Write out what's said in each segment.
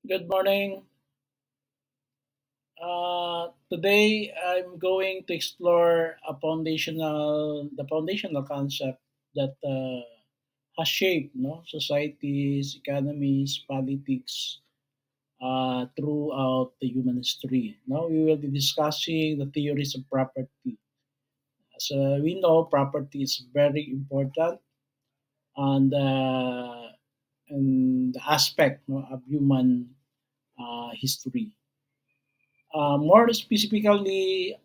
Good morning. Today I'm going to explore the foundational concept that has shaped societies, economies, politics throughout the human history. Now we will be discussing the theories of property. As we know, property is very important and, uh, and the aspect of human history. More specifically,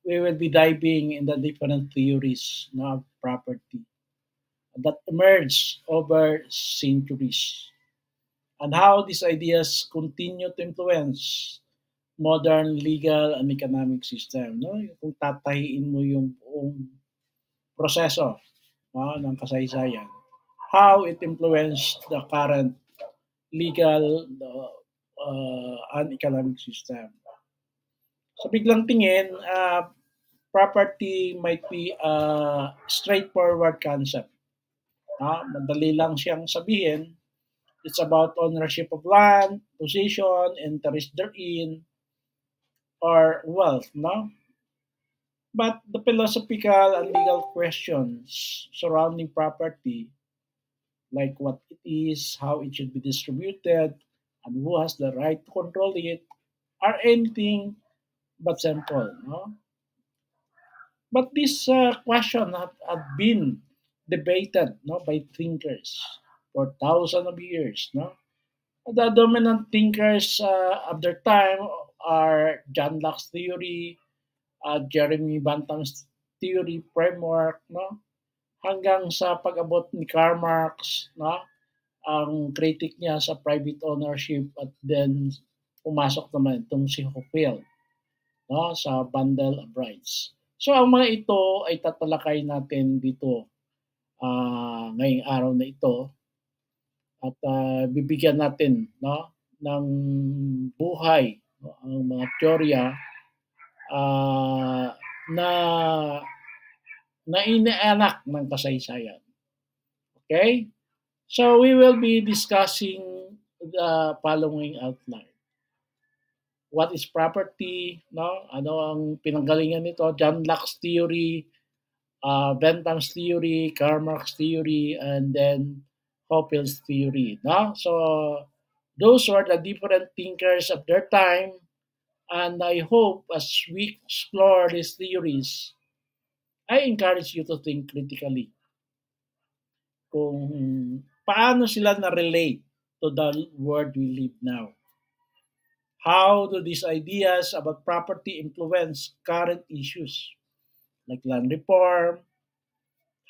we will be diving in the different theories of property that emerged over centuries and how these ideas continue to influence modern legal and economic system. No? Kung tatahiin mo yung buong proseso ng kasaysayan, how it influenced the current legal and economic system. Sa biglang tingin, property might be a straightforward concept. Madali lang siyang sabihin. It's about ownership of land, position, interest therein, or wealth. No? But the philosophical and legal questions surrounding property, like what it is, how it should be distributed, and who has the right to control it, are anything but simple. No? But this question have been debated by thinkers for thousands of years. No? The dominant thinkers of their time are John Locke's theory, Jeremy Bentham's theory framework, no? Hanggang sa pag-abot ni Karl Marx, no? Ang critic niya sa private ownership at then pumasok naman itong si Hopel, no? Sa Bundle of Rights. So ang mga ito ay tatalakay natin dito ngayong araw na ito at bibigyan natin ng buhay ang mga teorya na na inaanak ng kasaysayan. Okay? So we will be discussing the following outline. What is property? No? Ano ang pinanggalingan nito? John Locke's theory, Bentham's theory, Karl Marx theory, and then Hopel's theory. No? So those were the different thinkers of their time, and I hope as we explore these theories, I encourage you to think critically kung paano sila na-relate to the world we live now. How do these ideas about property influence current issues like land reform,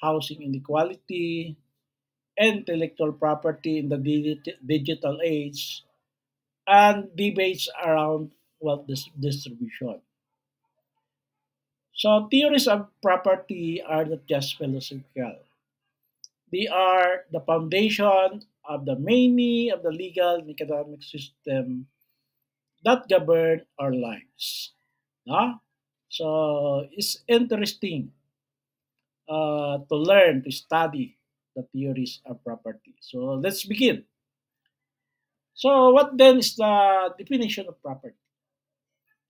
housing inequality, intellectual property in the digital age, and debates around wealth distribution. So theories of property are not just philosophical. They are the foundation of the many of the legal and economic system that govern our lives. No? So it's interesting to learn, to study the theories of property. So let's begin. So what then is the definition of property?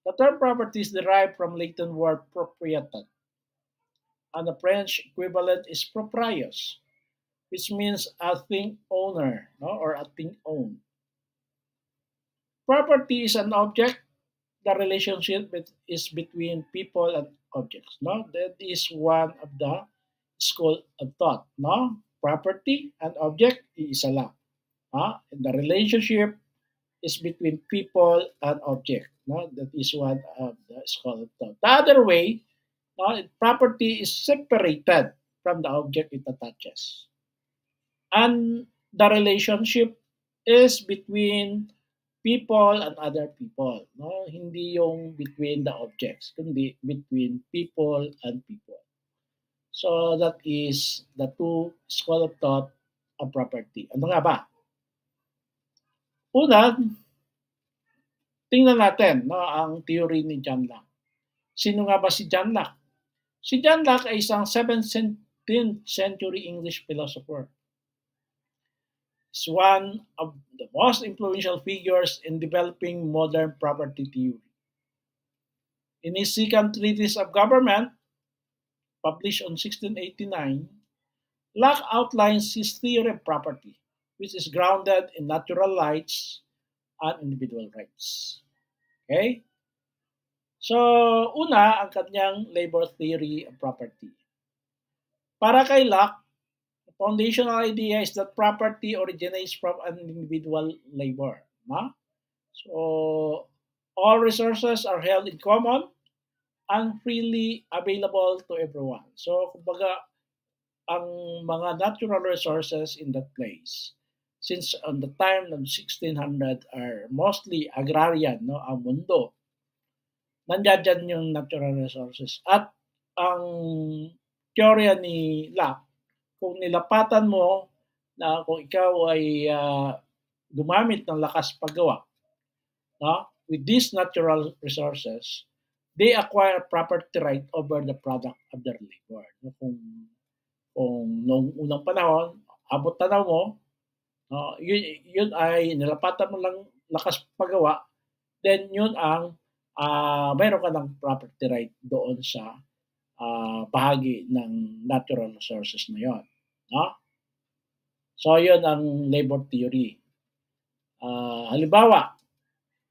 The term property is derived from Latin word proprietat, and the French equivalent is proprius, which means a thing owner, no? Or a thing owned. Property is an object. The relationship is between people and objects. No, that is one of the school of thought. No, property and object is a lang. The relationship is between people and object. No, that is one of the school of thought. The other way, no, property is separated from the object it attaches, and the relationship is between people and other people. No? Hindi yung between the objects, kundi between people and people. So that is the two school of thought of property. Ano nga ba? Una, tingnan natin ang theory ni John Locke. Sino nga ba si John Locke? Si John Locke ay isang 17th century English philosopher. Is one of the most influential figures in developing modern property theory. In his second treatise of government, published on 1689, Locke outlines his theory of property, which is grounded in natural rights and individual rights. Okay? So, una, ang kanyang labor theory of property. Para kay Locke, the foundational idea is that property originates from an individual labor. No? So, all resources are held in common and freely available to everyone. So, kumbaga, ang mga natural resources in that place, since on the time of 1600 are mostly agrarian, no, ang mundo, nandiyan dyan yung natural resources. At ang teorya ni Locke, kung nilapatan mo na kung ikaw ay gumamit ng lakas paggawa, no, with these natural resources, they acquire property right over the product of their labor. No, kung noong unang panahon, abot tanaw mo, yun ay nilapatan mo lang lakas paggawa, then yun ang mayroon ka ng property right doon sa bahagi ng natural resources na yun. No? So, yun ang labor theory. Halimbawa,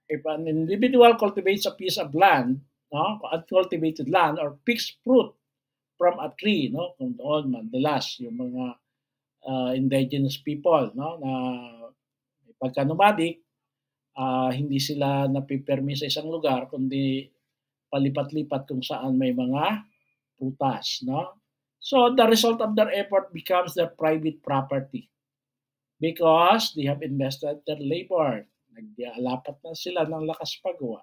if an individual cultivates a piece of land, no, uncultivated land or picks fruit from a tree, no, kung doon madalas yung mga indigenous people, no, na pagka nomadic, hindi sila napipermi sa isang lugar kundi palipat-lipat kung saan may mga prutas, no? So the result of their effort becomes their private property because they have invested their labor. Nag-alapat na sila ng lakas paggawa.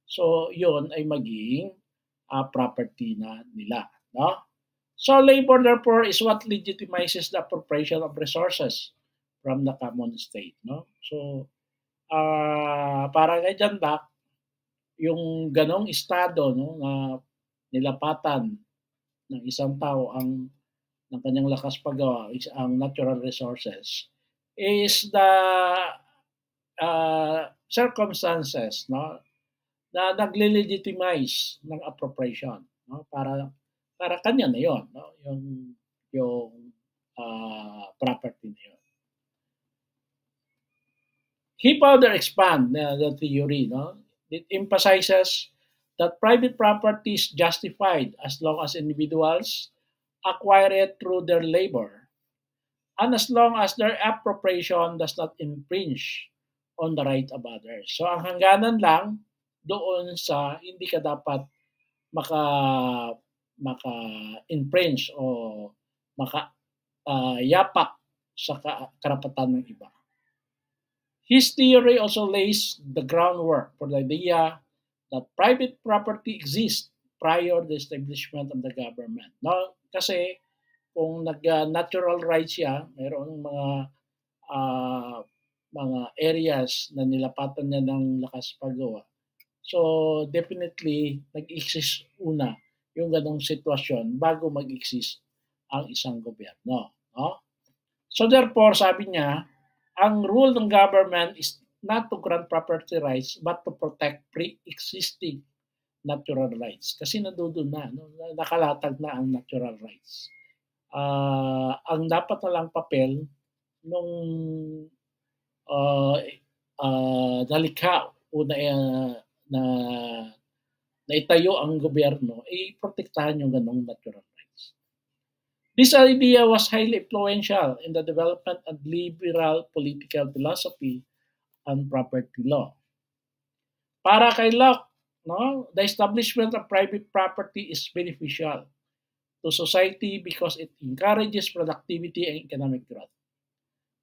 So yun ay magiging property na nila, no? So labor therefore is what legitimizes the appropriation of resources from the common state, no? So para kay John Locke, yung ganong estado, no, na nilapatan ng isang tao ng kanyang lakas paggawa, ang natural resources, is the circumstances, no, na nagle-legitimize ng appropriation, no, para kanya na yon, no, yung property na yun. He further expand the theory, no? It emphasizes that private property is justified as long as individuals acquire it through their labor and as long as their appropriation does not infringe on the right of others. So ang hangganan lang doon sa hindi ka dapat maka-infringe o yapak sa karapatan ng iba. His theory also lays the groundwork for the idea that private property exists prior to the establishment of the government. No? Kasi kung nag-natural rights siya, mayroong mga areas na nilapatan niya ng lakas paggawa. So definitely nag-exist una yung ganong sitwasyon bago mag-exist ang isang gobyerno. No? So therefore, sabi niya, ang rule ng government is not to grant property rights but to protect pre-existing natural rights. Kasi nandoon na, no? Nakalatag na ang natural rights. Ang dapat na lang papel nung nalikha o na itayo ang gobyerno, protektahan yung ganong natural rights. This idea was highly influential in the development of liberal political philosophy and property law. Para kay Locke, no, the establishment of private property is beneficial to society because it encourages productivity and economic growth.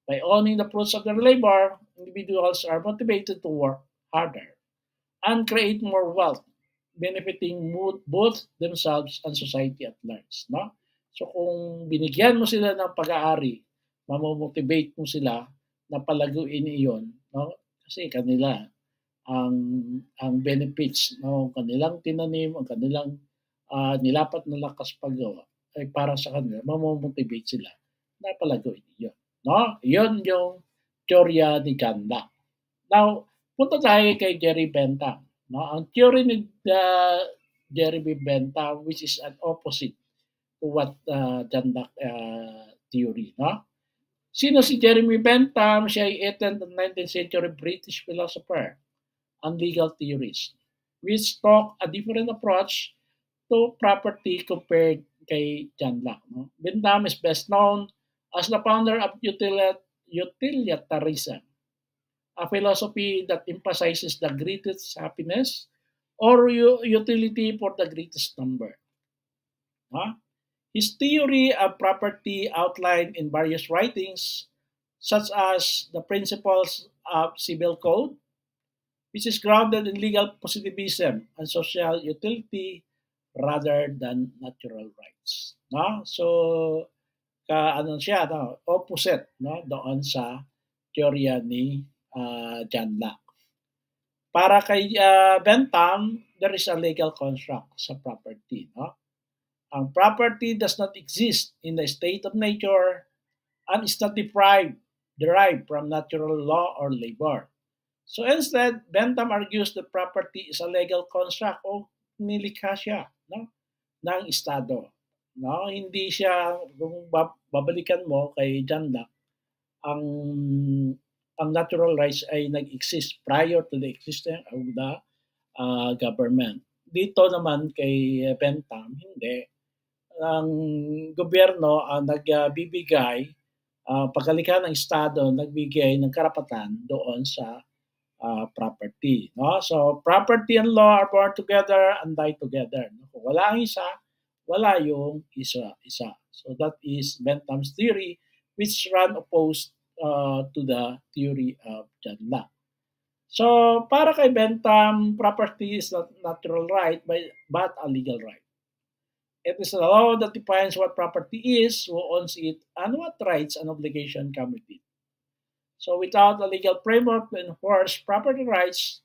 By owning the fruits of their labor, individuals are motivated to work harder and create more wealth, benefiting both themselves and society at large. No? So kung binigyan mo sila ng pag-aari, mamomotivate mo sila na palaguin iyon, no? Kasi kanila ang benefits, no, kanilang tinanim, ang kanilang nilapat na lakas paggawa ay para sa kanila, mamomotivate sila na palaguin iyon, no? Iyon yung teorya ni John Locke. Now, punta tayo kay Jerry Bentham. No? Ang theory ni Jerry B. Bentham, which is an opposite to what John Locke theory. No? Sino si Jeremy Bentham? Siya ay 18th and 19th century British philosopher and legal theorist, which took a different approach to property compared kay John Locke. No? Bentham is best known as the founder of utilitarianism, a philosophy that emphasizes the greatest happiness or utility for the greatest number. Huh? His theory of property outlined in various writings, such as the Principles of Civil Code, which is grounded in legal positivism and social utility rather than natural rights. No? So, ano siya, no? Opposite, no? Doon sa teorya ni John Locke. Para kay Bentham, there is a legal construct sa property. No? Ang property does not exist in the state of nature and is not derived from natural law or labor. So instead, Bentham argues that property is a legal construct o nilikha siya, no, ng Estado. No? Hindi siya, kung babalikan mo kay John Locke, ang natural rights ay nag-exist prior to the existence of the government. Dito naman kay Bentham, hindi. Ang gobyerno ang nagbibigay, pagkalikha ng Estado, nagbigay ng karapatan doon sa property. No? So, property and law are born together and die together. Kung wala ang isa, wala yung isa. So, that is Bentham's theory, which run opposed to the theory of John Locke. So, para kay Bentham, property is not natural right, but a legal right. It is a law that defines what property is, who owns it, and what rights and obligations come with it. So without a legal framework to enforce property rights,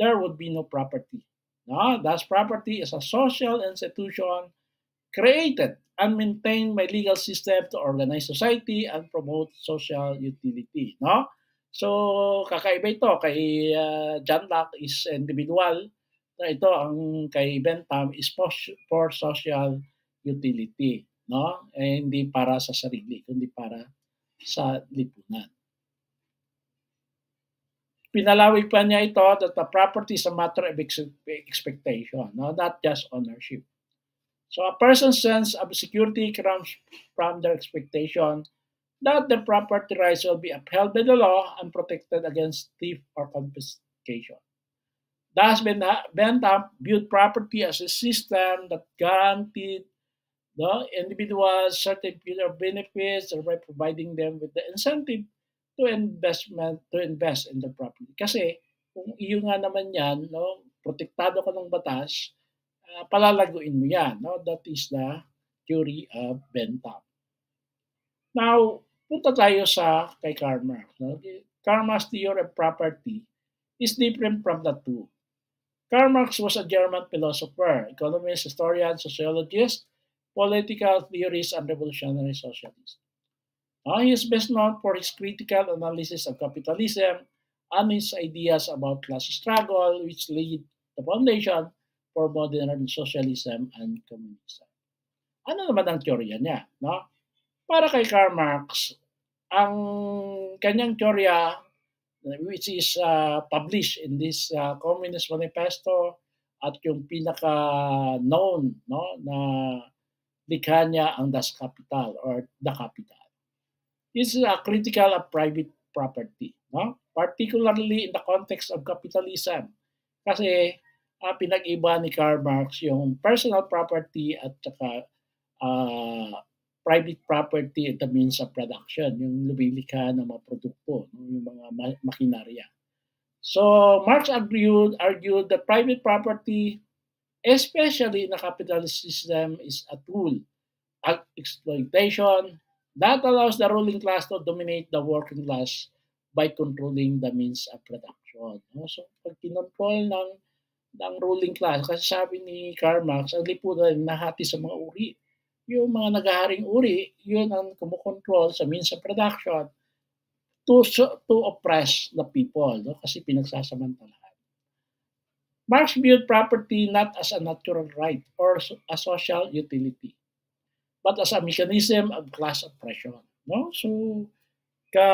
there would be no property. No? Thus, property is a social institution created and maintained by legal system to organize society and promote social utility. No? So, kakaiba ito. Kay John Locke is individual. Ito, ang kay Bentham is for social utility. No? Eh, hindi para sa sarili, kundi para sa lipunan. Pinalawig pa niya ito that the property is a matter of expectation, no? Not just ownership. So a person's sense of security comes from their expectation that their property rights will be upheld by the law and protected against theft or confiscation. Thus, Bentham viewed property as a system that guaranteed the individuals certain future benefits by providing them with the incentive to invest in the property. Kasi kung iyo nga naman yan, no, protektado ka ng batas, palalaguin mo yan. No? That is the theory of Bentham. Now, punta tayo sa kay Karl Marx. No? Karl Marx's theory of property is different from the two. Karl Marx was a German philosopher, economist, historian, sociologist, political theorist, and revolutionary socialist. He is best known for his critical analysis of capitalism and his ideas about class struggle, which laid the foundation for modern socialism and communism. Ano naman ang teorya niya? No? Para kay Karl Marx, ang kanyang teorya, which is published in this Communist Manifesto, at yung pinaka-known, no, na likha niya ang Das Kapital or The Capital. This is a critical of private property, no? Particularly in the context of capitalism. Kasi pinag-iba ni Karl Marx yung personal property at saka private property at the means of production, yung lumilikha ng mga produkto, yung mga makinarya. So Marx argued that private property, especially in a capitalist system, is a tool of exploitation that allows the ruling class to dominate the working class by controlling the means of production. So, pag kinontrol ng ruling class, kasi sabi ni Karl Marx, ang lipunan nahati sa mga uri. Yung mga naghaharing uri, yun ang kumukontrol sa means of production to oppress the people, no? Kasi pinagsasamantalahan. Marx viewed property not as a natural right or a social utility, but as a mechanism of class oppression, no? So ka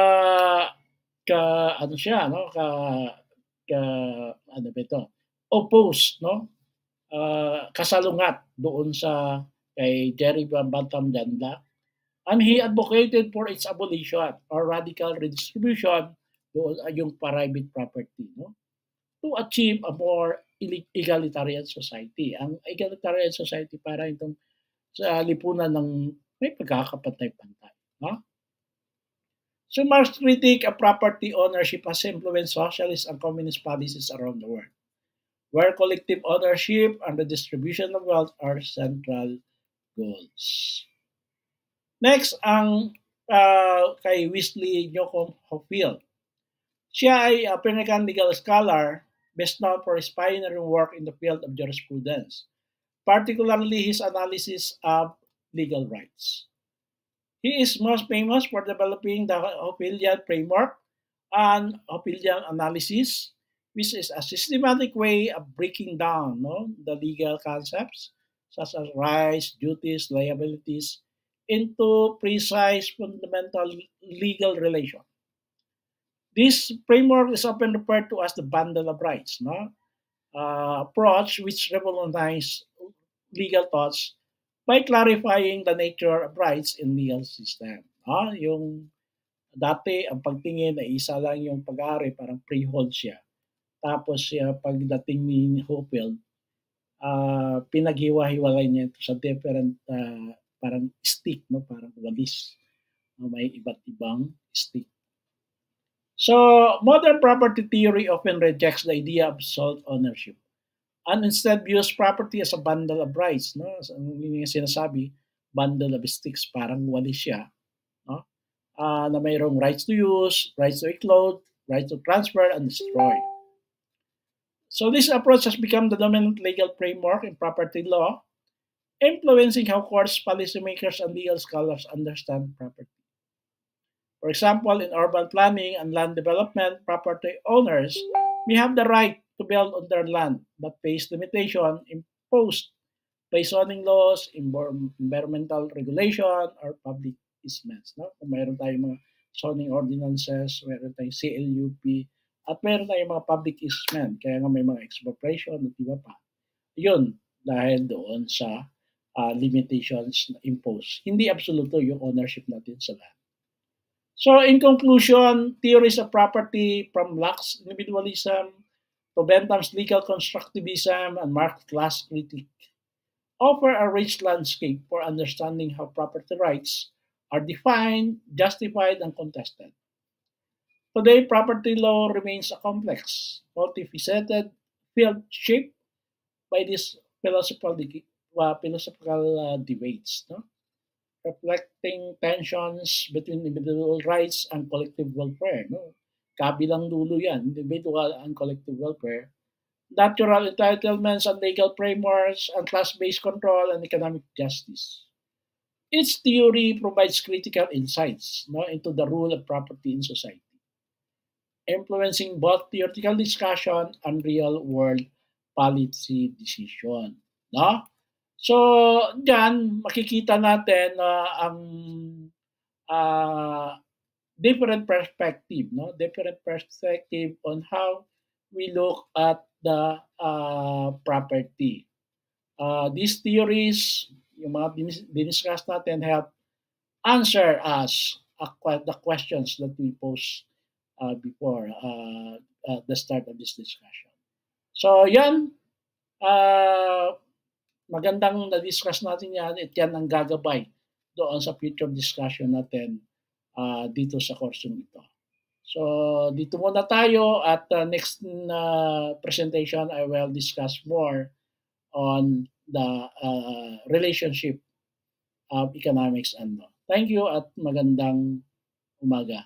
ka ano siya, no? Ka ano ba ito? Opposed, no? Kasalungat doon sa kay Jerry Bantam Janda, and he advocated for its abolition or radical redistribution doon yung private property, no? To achieve a more egalitarian society. Ang egalitarian society para itong sa lipunan ng may pagkakapantay-pantay, no? So Marx critique of property ownership has influenced socialist and communist policies around the world, where collective ownership and the distribution of wealth are central goals. Next, ang kay Wesley Newcomb Hopefield. Siya ay American legal scholar, best known for his pioneering work in the field of jurisprudence, particularly his analysis of legal rights. He is most famous for developing the Hopefieldian framework and Hopefieldian analysis, which is a systematic way of breaking down, no, the legal concepts such as rights, duties, liabilities into precise fundamental legal relation. This framework is often referred to as the bundle of rights, no? Approach which revolutionized legal thoughts by clarifying the nature of rights in legal system. Yung dati ang pagtingin ay isa lang yung pag-aari, parang freehold siya. Tapos pagdating ni Hopefield, pinaghiwa-hiwalay niya ito sa different parang stick, no? Parang walis. May iba't ibang stick. So, modern property theory often rejects the idea of sole ownership and instead views property as a bundle of rights. No? So, yung sinasabi, bundle of sticks, parang walis siya. No? Na mayroong rights to use, rights to include, rights to transfer, and destroy. So, this approach has become the dominant legal framework in property law, influencing how courts, policymakers, and legal scholars understand property. For example, in urban planning and land development, property owners may have the right to build on their land but face limitation imposed by zoning laws, environmental regulation, or public easements. No? Kung mayroon tayong mga zoning ordinances, mayroon tayong CLUP, at mayroon tayong mga public easement, kaya nga may mga expropriation at iba pa. Yun, dahil doon sa limitations na imposed. Hindi absoluto yung ownership natin sa land. So in conclusion, theories of property from Locke's individualism to Bentham's legal constructivism and Marx's class critique offer a rich landscape for understanding how property rights are defined, justified, and contested. Today, property law remains a complex, multifaceted field shaped by these philosophical debates. No? Reflecting tensions between individual rights and collective welfare. No? Kabilang dulo yan, individual and collective welfare. Natural entitlements and legal frameworks and class-based control and economic justice. Its theory provides critical insights, no, into the role of property in society, influencing both theoretical discussion and real-world policy decision. No? So, diyan makikita natin na ang different perspective, no? Different perspective on how we look at the property. These theories, yung mga diniscuss natin, help answer us the questions that we posed before at the start of this discussion. So, yan. Magandang na-discuss natin yan at yan ang gagabay doon sa future discussion natin dito sa kursong ito. So, dito muna tayo at next presentation, I will discuss more on the relationship of economics and law. Thank you at magandang umaga.